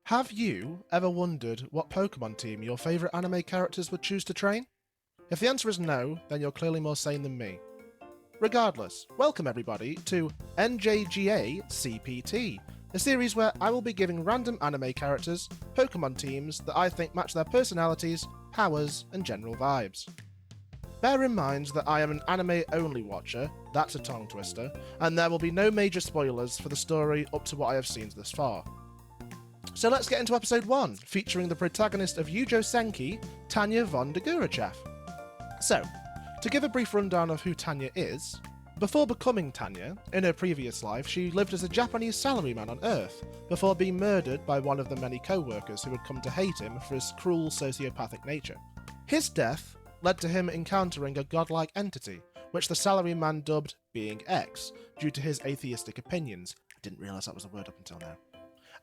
Have you ever wondered what Pokémon team your favourite anime characters would choose to train? If the answer is no, then you're clearly more sane than me. Regardless, welcome everybody to NJGA CPT, a series where I will be giving random anime characters Pokémon teams that I think match their personalities, powers, and general vibes. Bear in mind that I am an anime-only watcher, that's a tongue twister, and there will be no major spoilers for the story up to what I have seen thus far. So let's get into episode 1, featuring the protagonist of Yujo Senki, Tanya von Degurechaff. So, to give a brief rundown of who Tanya is, before becoming Tanya, in her previous life she lived as a Japanese salaryman on Earth, before being murdered by one of the many co-workers who had come to hate him for his cruel sociopathic nature. His death led to him encountering a godlike entity, which the salaryman dubbed Being X, due to his atheistic opinions. I didn't realise that was a word up until now.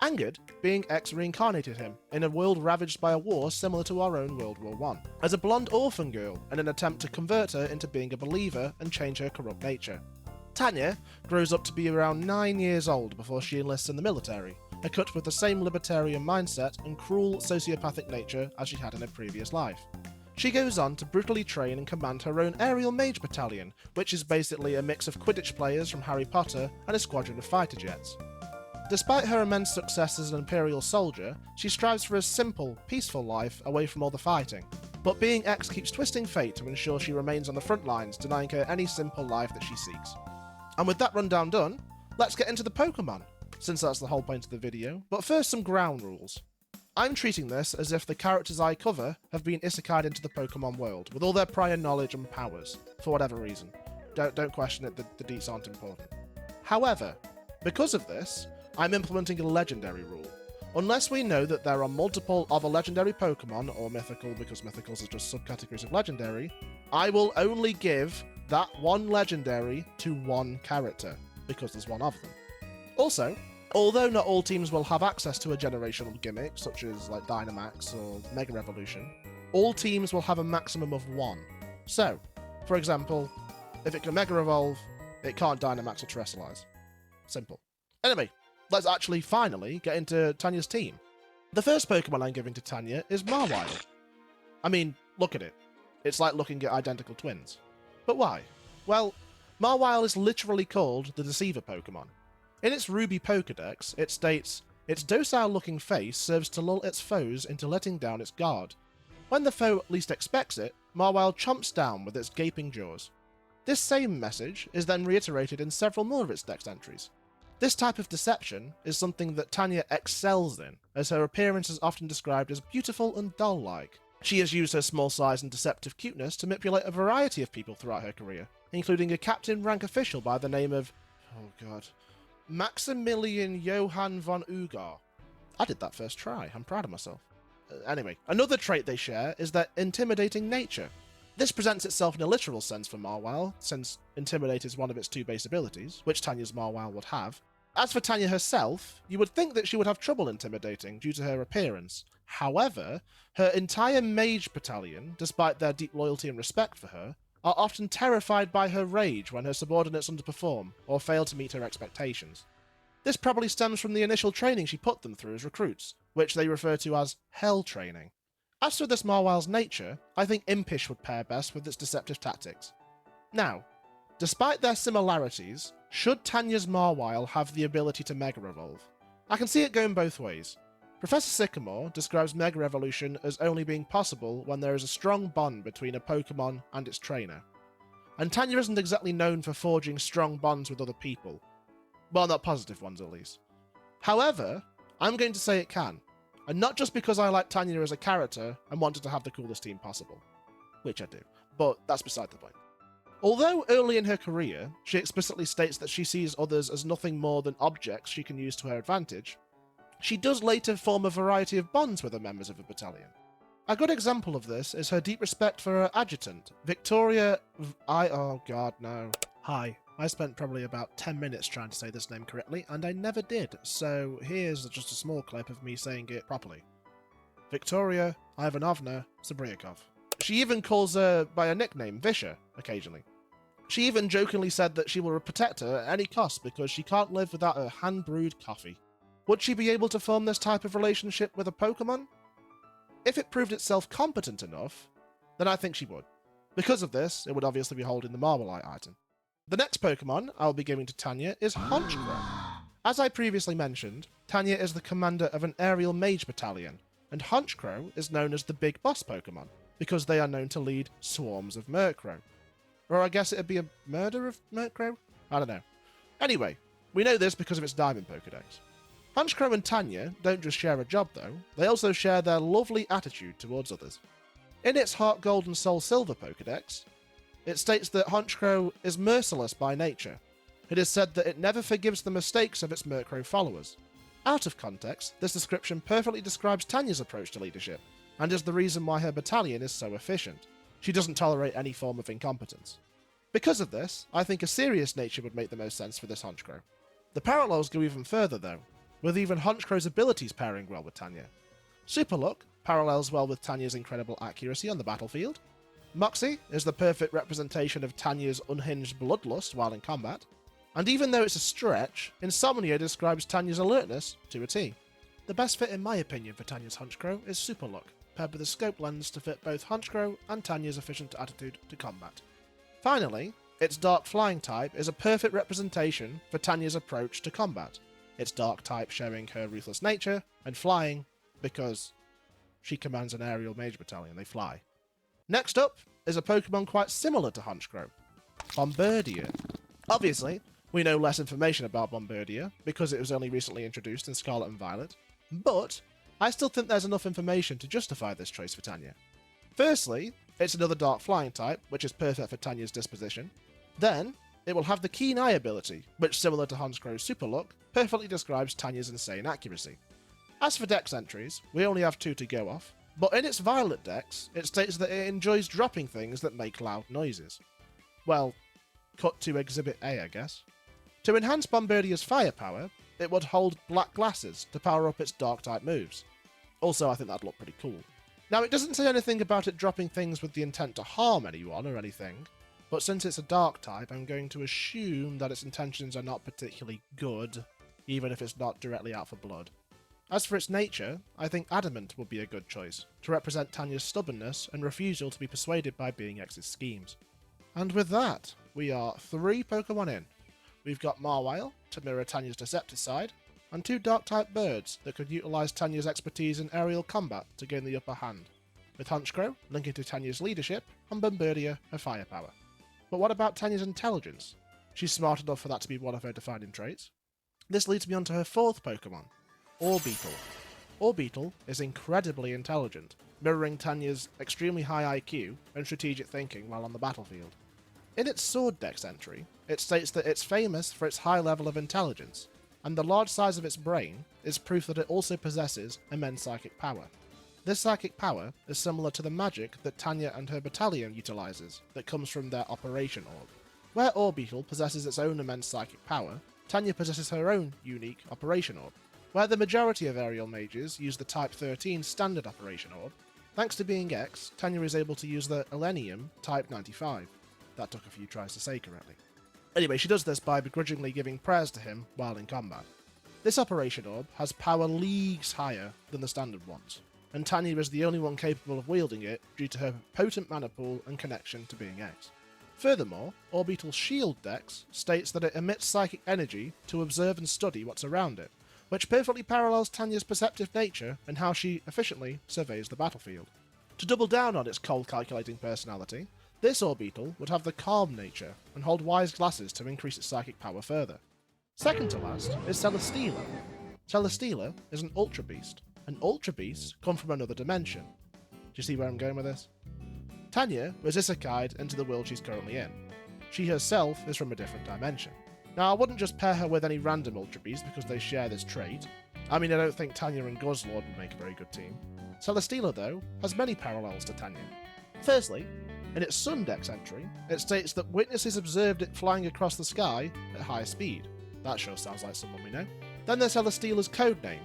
Angered, Being X reincarnated him in a world ravaged by a war similar to our own World War I, as a blonde orphan girl in an attempt to convert her into being a believer and change her corrupt nature. Tanya grows up to be around 9 years old before she enlists in the military, equipped with the same libertarian mindset and cruel sociopathic nature as she had in her previous life. She goes on to brutally train and command her own aerial mage battalion, which is basically a mix of Quidditch players from Harry Potter and a squadron of fighter jets. Despite her immense success as an Imperial soldier, she strives for a simple, peaceful life away from all the fighting. But Being X keeps twisting fate to ensure she remains on the front lines, denying her any simple life that she seeks. And with that rundown done, let's get into the Pokémon, since that's the whole point of the video. But first, some ground rules. I'm treating this as if the characters I cover have been isekai'd into the Pokémon world, with all their prior knowledge and powers, for whatever reason. Don't question it, the deets aren't important. However, because of this, I'm implementing a legendary rule. Unless we know that there are multiple of a legendary Pokémon, or mythical because mythicals are just subcategories of legendary, I will only give that one legendary to one character, because there's one of them. Also, although not all teams will have access to a generational gimmick, such as like Dynamax or Mega Evolution, all teams will have a maximum of one. So, for example, if it can Mega Evolve, it can't Dynamax or Terrestrialize. Simple. Anyway, let's actually finally get into Tanya's team. The first Pokemon I'm giving to Tanya is Mawile. I mean, look at it. It's like looking at identical twins. But why? Well, Mawile is literally called the Deceiver Pokemon. In its Ruby Pokedex, it states, its docile-looking face serves to lull its foes into letting down its guard. When the foe least expects it, Mawile chomps down with its gaping jaws. This same message is then reiterated in several more of its dex entries. This type of deception is something that Tanya excels in, as her appearance is often described as beautiful and doll-like. She has used her small size and deceptive cuteness to manipulate a variety of people throughout her career, including a captain-rank official by the name of, Maximilian Johann von Ugar. I did that first try, I'm proud of myself. Anyway, another trait they share is their intimidating nature. This presents itself in a literal sense for Mawile, since Intimidate is one of its two base abilities, which Tanya's Mawile would have. As for Tanya herself, you would think that she would have trouble intimidating due to her appearance. However, her entire mage battalion, despite their deep loyalty and respect for her, are often terrified by her rage when her subordinates underperform or fail to meet her expectations. This probably stems from the initial training she put them through as recruits, which they refer to as hell training. As for this Mawile's nature, I think Impish would pair best with its deceptive tactics. Now, despite their similarities, should Tanya's Mawile have the ability to Mega Evolve? I can see it going both ways. Professor Sycamore describes Mega Evolution as only being possible when there is a strong bond between a Pokemon and its trainer. And Tanya isn't exactly known for forging strong bonds with other people. Well, not positive ones at least. However, I'm going to say it can. And not just because I like Tanya as a character and wanted to have the coolest team possible. Which I do, but that's beside the point. Although early in her career, she explicitly states that she sees others as nothing more than objects she can use to her advantage, she does later form a variety of bonds with the members of a battalion. A good example of this is her deep respect for her adjutant, Victoria Hi, I spent probably about 10 minutes trying to say this name correctly, and I never did, so here's just a small clip of me saying it properly. Victoria Ivanovna Sabriakov. She even calls her by a nickname, Visha, occasionally. She even jokingly said that she will protect her at any cost because she can't live without her hand-brewed coffee. Would she be able to form this type of relationship with a Pokémon? If it proved itself competent enough, then I think she would. Because of this, it would obviously be holding the Mawile item. The next Pokémon I will be giving to Tanya is Honchkrow. As I previously mentioned, Tanya is the commander of an aerial mage battalion, and Honchkrow is known as the big boss Pokémon, because they are known to lead swarms of Murkrow. Or I guess it'd be a murder of Murkrow? I don't know. Anyway, we know this because of its Diamond Pokédex. Honchkrow and Tanya don't just share a job though, they also share their lovely attitude towards others. In its Heart Gold and Soul Silver Pokédex, it states that Honchkrow is merciless by nature. It is said that it never forgives the mistakes of its Murkrow followers. Out of context, this description perfectly describes Tanya's approach to leadership, and is the reason why her battalion is so efficient. She doesn't tolerate any form of incompetence. Because of this, I think a serious nature would make the most sense for this Honchkrow. The parallels go even further though, with even Honchkrow's abilities pairing well with Tanya. Super Luck parallels well with Tanya's incredible accuracy on the battlefield. Moxie is the perfect representation of Tanya's unhinged bloodlust while in combat. And even though it's a stretch, Insomnia describes Tanya's alertness to a T. The best fit in my opinion for Tanya's Honchkrow is Super Luck, paired with a scope lens to fit both Honchkrow and Tanya's efficient attitude to combat. Finally, its Dark Flying type is a perfect representation for Tanya's approach to combat. Its Dark type showing her ruthless nature, and flying because she commands an aerial mage battalion, they fly. Next up is a Pokemon quite similar to Honchkrow, Bombirdier. Obviously, we know less information about Bombirdier because it was only recently introduced in Scarlet and Violet, but I still think there's enough information to justify this choice for Tanya. Firstly, it's another Dark Flying type, which is perfect for Tanya's disposition. Then, it will have the Keen Eye ability, which, similar to Honchkrow's Super Luck, perfectly describes Tanya's insane accuracy. As for dex entries, we only have 2 to go off, but in its Violet dex, it states that it enjoys dropping things that make loud noises. Well, cut to Exhibit A, I guess. To enhance Bombardier's firepower, it would hold black glasses to power up its Dark-type moves. Also, I think that'd look pretty cool. Now, it doesn't say anything about it dropping things with the intent to harm anyone or anything, but since it's a Dark-type, I'm going to assume that its intentions are not particularly good, even if it's not directly out for blood. As for its nature, I think Adamant would be a good choice, to represent Tanya's stubbornness and refusal to be persuaded by Being X's schemes. And with that, we are 3 Pokemon in. We've got Mawile, to mirror Tanya's deceptive side, and 2 Dark-type birds that could utilise Tanya's expertise in aerial combat to gain the upper hand, with Honchkrow linking to Tanya's leadership and Bombirdier her firepower. But what about Tanya's intelligence? She's smart enough for that to be one of her defining traits. This leads me on to her 4th Pokemon, Orbeetle. Orbeetle is incredibly intelligent, mirroring Tanya's extremely high IQ and strategic thinking while on the battlefield. In its Sword Dex entry, it states that it's famous for its high level of intelligence, and the large size of its brain is proof that it also possesses immense psychic power. This psychic power is similar to the magic that Tanya and her battalion utilizes that comes from their Operation Orb. Where Orbeetle possesses its own immense psychic power, Tanya possesses her own unique Operation Orb. Where the majority of aerial mages use the Type 13 standard Operation Orb, thanks to Being X, Tanya is able to use the Elenium Type 95. That took a few tries to say correctly. Anyway, she does this by begrudgingly giving prayers to him while in combat. This Operation Orb has power leagues higher than the standard ones, and Tanya is the only one capable of wielding it due to her potent mana pool and connection to Being X. Furthermore, Orbeetle's Shield Dex states that it emits psychic energy to observe and study what's around it, which perfectly parallels Tanya's perceptive nature and how she efficiently surveys the battlefield. To double down on its cold calculating personality, this Orbeetle would have the calm nature and hold wise glasses to increase its psychic power further. Second to last is Celesteela. Celesteela is an Ultra Beast, and Ultra Beasts come from another dimension. Do you see where I'm going with this? Tanya was isekai'd into the world she's currently in. She herself is from a different dimension. Now, I wouldn't just pair her with any random Ultra Beast because they share this trait. I mean, I don't think Tanya and Guzzlord would make a very good team. Celesteela, though, has many parallels to Tanya. Firstly, in its Sun Dex entry, it states that witnesses observed it flying across the sky at high speed. That sure sounds like someone we know. Then there's Celesteela's codename,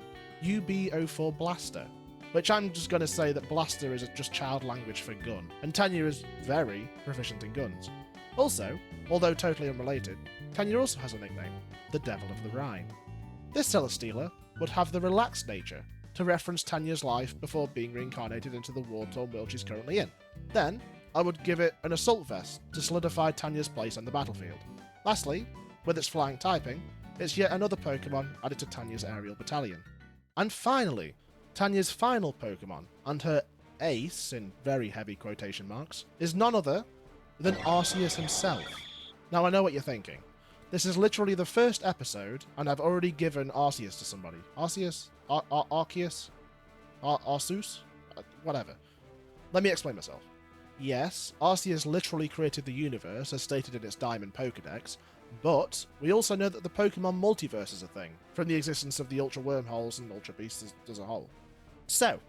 UB04 Blaster, which I'm just going to say that Blaster is just child language for gun, and Tanya is very proficient in guns. Also, although totally unrelated, Tanya also has a nickname, the Devil of the Rhine. This Celesteela would have the relaxed nature, to reference Tanya's life before being reincarnated into the war-torn world she's currently in. Then, I would give it an assault vest to solidify Tanya's place on the battlefield. Lastly, with its flying typing, it's yet another Pokémon added to Tanya's aerial battalion. And finally, Tanya's final Pokémon, and her ace, in very heavy quotation marks, is none other than Arceus himself. Now I know what you're thinking. This is literally the first episode, and I've already given Arceus to somebody. Arceus? Arceus? Arceus? Whatever. Let me explain myself. Yes, Arceus literally created the universe, as stated in its Diamond Pokédex, but we also know that the Pokémon multiverse is a thing, from the existence of the Ultra Wormholes and Ultra Beasts as a whole. So,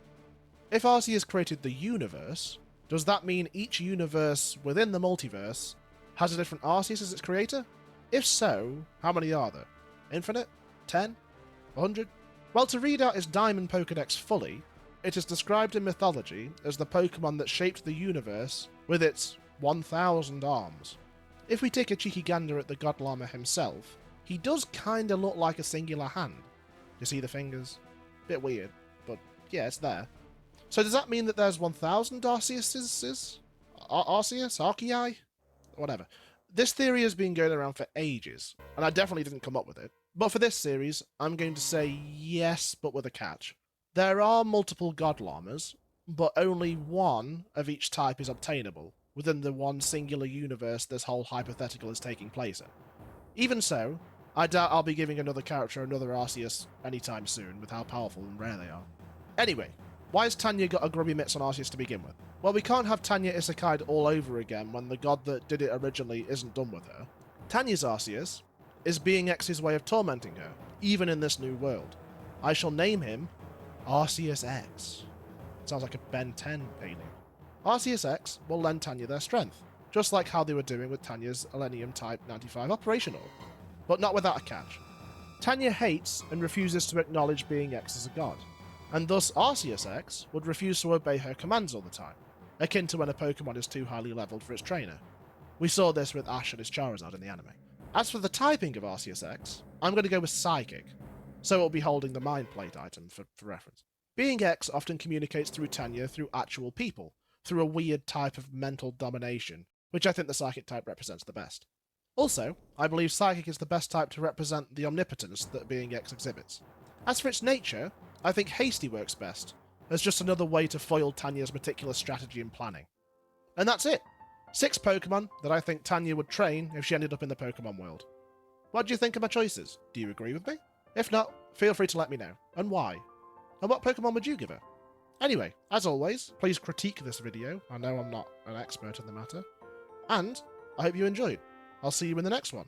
if Arceus created the universe, does that mean each universe within the multiverse has a different Arceus as its creator? If so, how many are there? Infinite? 10? 100? Well, to read out its Diamond Pokédex fully, it is described in mythology as the Pokémon that shaped the universe with its 1,000 arms. If we take a cheeky gander at the God Llama himself, he does kinda look like a singular hand. You see the fingers? Bit weird, but yeah, it's there. So does that mean that there's 1,000 Arceuses? Arceus? Arceus? Whatever. This theory has been going around for ages, and I definitely didn't come up with it. But for this series, I'm going to say yes, but with a catch. There are multiple God Llamas, but only one of each type is obtainable within the one singular universe this whole hypothetical is taking place in. Even so, I doubt I'll be giving another character another Arceus anytime soon with how powerful and rare they are. Anyway, why has Tanya got a grubby mitts on Arceus to begin with? Well, we can't have Tanya isekai'd all over again when the god that did it originally isn't done with her. Tanya's Arceus is Being X's way of tormenting her, even in this new world. I shall name him Arceus X. Sounds like a Ben 10 alien. Arceus X will lend Tanya their strength, just like how they were doing with Tanya's Elenium Type 95 operational, but not without a catch. Tanya hates and refuses to acknowledge Being X as a god, and thus Arceus X would refuse to obey her commands all the time, akin to when a Pokémon is too highly leveled for its trainer. We saw this with Ash and his Charizard in the anime. As for the typing of Arceus X, I'm going to go with Psychic, so it'll be holding the Mind Plate item for reference. Being X often communicates through Tanya through actual people, through a weird type of mental domination, which I think the Psychic type represents the best. Also, I believe Psychic is the best type to represent the omnipotence that Being X exhibits. As for its nature, I think Hasty works best, as just another way to foil Tanya's meticulous strategy and planning. And that's it! 6 Pokemon that I think Tanya would train if she ended up in the Pokemon world. What do you think of my choices? Do you agree with me? If not, feel free to let me know. And why? And what Pokemon would you give her? Anyway, as always, please critique this video. I know I'm not an expert in the matter. And I hope you enjoyed. I'll see you in the next one.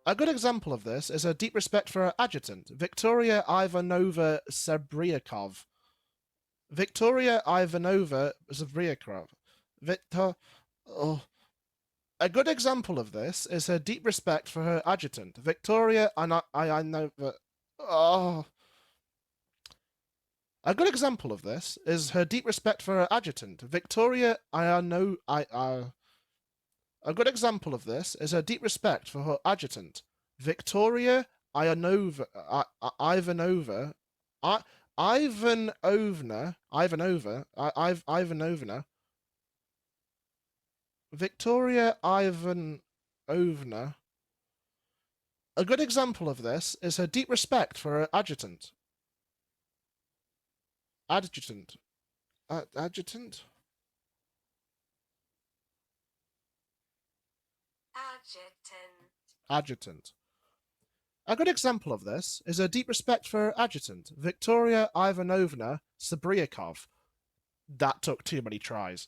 A good example of this is her deep respect for her adjutant, Victoria Ivanova Sebriakov. Victoria Ivanova Sebriakov. A good example of this is her deep respect for her adjutant, Victoria Ivanova. A good example of this is her deep respect for her adjutant, Victoria Ivanova. A good example of this is her deep respect for her adjutant, Victoria Ivanova, Victoria Ivanovna. A good example of this is her deep respect for her adjutant. Adjutant. Adjutant? Adjutant. A good example of this is her deep respect for her adjutant, Victoria Ivanovna Sebriakov. That took too many tries.